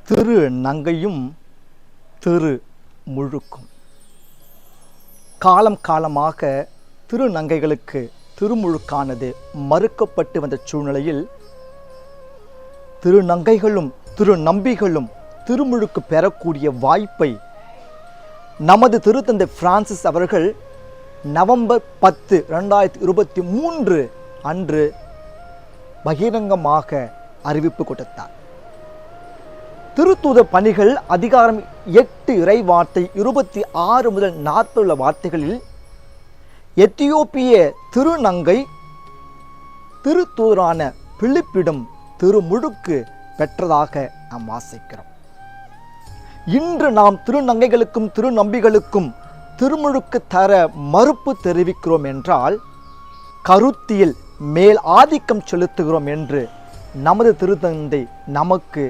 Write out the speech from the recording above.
திரு நங்கையும் திரு முழுக்கும். காலம் காலமாக திருநங்கைகளுக்கு திருமுழுக்கானது மறுக்கப்பட்டு வந்த சூழ்நிலையில் திருநங்கைகளும் திருநம்பிகளும் திருமுழுக்கு பெறக்கூடிய வாய்ப்பை நமது திருத்தந்தை பிரான்சிஸ் அவர்கள் நவம்பர் 10, 2023 அன்று பகிரங்கமாக அறிவிப்பு கொடுத்தார். திருத்தூத பணிகள் அதிகாரம் 8 இறை வார்த்தை 26 முதல் 40 வார்த்தைகளில் எத்தியோப்பிய திருநங்கை திருத்தூதரான பிலிப்பிடம் திருமுழுக்கு பெற்றதாக நாம் வாசிக்கிறோம். இன்று நாம் திருநங்கைகளுக்கும் திருநம்பிகளுக்கும் திருமுழுக்கு தர மறுப்பு தெரிவிக்கிறோம் என்றால் கருத்தியல் மேல் ஆதிக்கம் செலுத்துகிறோம் என்று நமது திருத்தந்தை நமக்கு